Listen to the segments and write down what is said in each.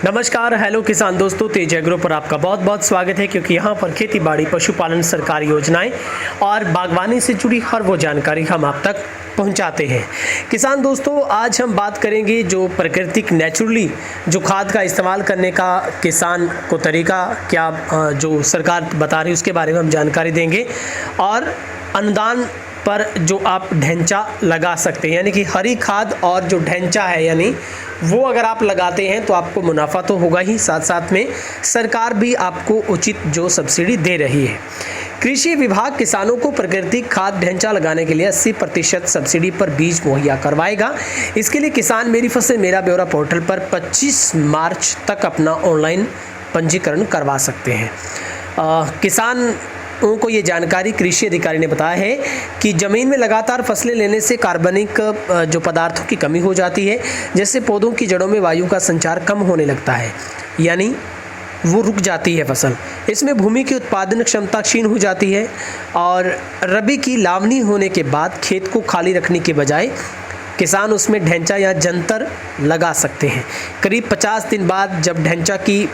नमस्कार, हेलो किसान दोस्तों, तेज एग्रो पर आपका बहुत बहुत स्वागत है। क्योंकि यहाँ पर खेती बाड़ी, पशुपालन, सरकारी योजनाएं और बागवानी से जुड़ी हर वो जानकारी हम आप तक पहुंचाते हैं। किसान दोस्तों, आज हम बात करेंगे जो प्राकृतिक नेचुरली जो खाद का इस्तेमाल करने का किसान को तरीका क्या जो सरकार बता रही है उसके बारे में हम जानकारी देंगे। और अनुदान पर जो आप ढैंचा लगा सकते हैं, यानी कि हरी खाद और जो ढैंचा है यानी वो अगर आप लगाते हैं तो आपको मुनाफा तो होगा ही, साथ साथ में सरकार भी आपको उचित जो सब्सिडी दे रही है। कृषि विभाग किसानों को प्राकृतिक खाद ढैंचा लगाने के लिए 80% सब्सिडी पर बीज मुहैया करवाएगा। इसके लिए किसान मेरी फसल मेरा ब्यौरा पोर्टल पर 25 मार्च तक अपना ऑनलाइन पंजीकरण करवा सकते हैं। किसान को ये जानकारी कृषि अधिकारी ने बताया है कि ज़मीन में लगातार फसलें लेने से कार्बनिक जो पदार्थों की कमी हो जाती है, जिससे पौधों की जड़ों में वायु का संचार कम होने लगता है, यानी वो रुक जाती है फसल। इसमें भूमि की उत्पादन क्षमता क्षीण हो जाती है और रबी की लावनी होने के बाद खेत को खाली रखने के बजाय किसान उसमें ढैंचा या जंतर लगा सकते हैं। करीब 50 दिन बाद जब ढैंचा की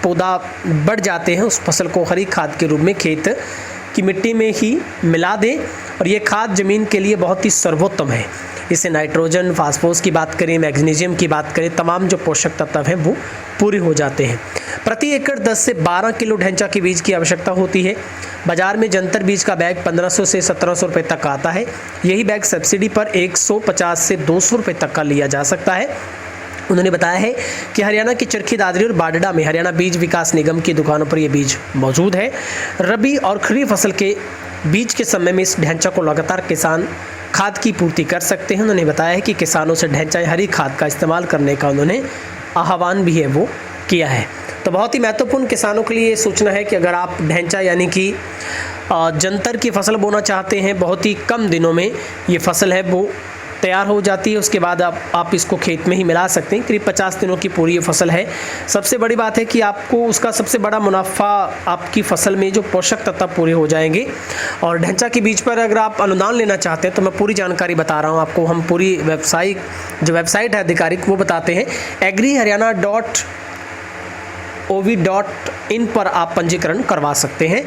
पौधा बढ़ जाते हैं, उस फसल को हरी खाद के रूप में खेत की मिट्टी में ही मिला दें और ये खाद ज़मीन के लिए बहुत ही सर्वोत्तम है। इससे नाइट्रोजन, फास्फोरस की बात करें, मैग्नीशियम की बात करें, तमाम जो पोषक तत्व हैं वो पूरे हो जाते हैं। प्रति एकड़ 10 से 12 किलो ढैंचा के बीज की आवश्यकता होती है। बाजार में जंतर बीज का बैग 1500 से 1700 रुपये तक आता है। यही बैग सब्सिडी पर 150 से 200 रुपये तक का लिया जा सकता है। उन्होंने बताया है कि हरियाणा की चरखी दादरी और बाडडा में हरियाणा बीज विकास निगम की दुकानों पर यह बीज मौजूद है। रबी और खरीफ फसल के बीज के समय में इस ढैंचा को लगातार किसान खाद की पूर्ति कर सकते हैं। उन्होंने बताया है कि किसानों से ढैंचा या हरी खाद का इस्तेमाल करने का उन्होंने आह्वान भी है वो किया है। तो बहुत ही महत्वपूर्ण किसानों के लिए सूचना है कि अगर आप ढैंचा यानी कि जंतर की फसल बोना चाहते हैं, बहुत ही कम दिनों में ये फसल है वो तैयार हो जाती है। उसके बाद आप इसको खेत में ही मिला सकते हैं। करीब 50 दिनों की पूरी ये फसल है। सबसे बड़ी बात है कि आपको उसका सबसे बड़ा मुनाफा आपकी फसल में जो पोषक तत्व पूरे हो जाएंगे। और ढैंचा के बीज पर अगर आप अनुदान लेना चाहते हैं तो मैं पूरी जानकारी बता रहा हूँ आपको। हम पूरी वेबसाइट है आधिकारिक वो बताते हैं। agriharyana.ov.in पर आप पंजीकरण करवा सकते हैं।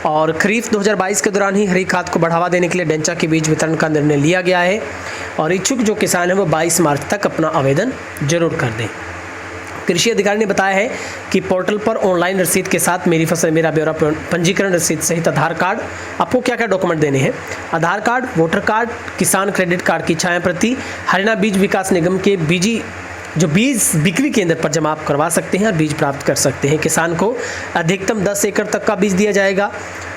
और खरीफ 2022 के दौरान ही हरी खाद को बढ़ावा देने के लिए ढैंचा के बीज वितरण का निर्णय लिया गया है और इच्छुक जो किसान हैं वो 22 मार्च तक अपना आवेदन जरूर कर दें। कृषि अधिकारी ने बताया है कि पोर्टल पर ऑनलाइन रसीद के साथ मेरी फसल मेरा ब्यौरा पंजीकरण रसीद सहित आधार कार्ड, आपको क्या क्या डॉक्यूमेंट देने हैं, आधार कार्ड, वोटर कार्ड, किसान क्रेडिट कार्ड की छाया प्रति, हरियाणा बीज विकास निगम के बीज बिक्री केंद्र पर जमा आप करवा सकते हैं और बीज प्राप्त कर सकते हैं। किसान को अधिकतम 10 एकड़ तक का बीज दिया जाएगा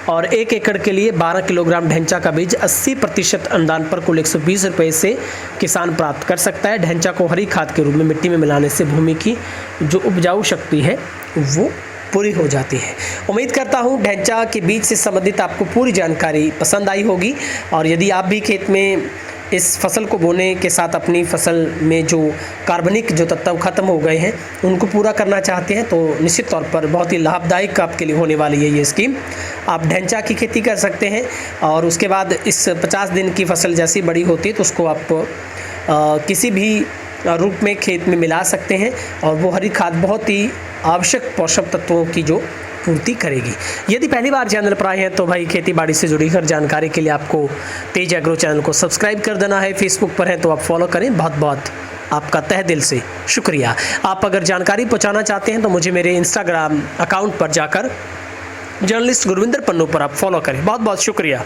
और 1 एकड़ के लिए 12 किलोग्राम ढैंचा का बीज 80% अनुदान पर कुल 120 रुपये से किसान प्राप्त कर सकता है। ढैंचा को हरी खाद के रूप में मिट्टी में मिलाने से भूमि की जो उपजाऊ शक्ति है वो पूरी हो जाती है। उम्मीद करता हूँ ढैंचा के बीज से संबंधित आपको पूरी जानकारी पसंद आई होगी। और यदि आप भी खेत में इस फसल को बोने के साथ अपनी फसल में जो कार्बनिक जो तत्व खत्म हो गए हैं उनको पूरा करना चाहते हैं तो निश्चित तौर पर बहुत ही लाभदायक आपके लिए होने वाली है ये स्कीम। आप ढैंचा की खेती कर सकते हैं और उसके बाद इस 50 दिन की फसल जैसी बड़ी होती है तो उसको आप किसी भी रूप में खेत में मिला सकते हैं और वो हरी खाद बहुत ही आवश्यक पोषक तत्वों की जो पूर्ति करेगी। यदि पहली बार चैनल पर आए हैं तो भाई खेती बाड़ी से जुड़ी हर जानकारी के लिए आपको तेज एग्रो चैनल को सब्सक्राइब कर देना है। फेसबुक पर हैं तो आप फॉलो करें। बहुत बहुत आपका तहे दिल से शुक्रिया। आप अगर जानकारी पहुंचाना चाहते हैं तो मुझे मेरे इंस्टाग्राम अकाउंट पर जाकर जर्नलिस्ट गुरविंदर पन्नू पर आप फॉलो करें। बहुत बहुत शुक्रिया।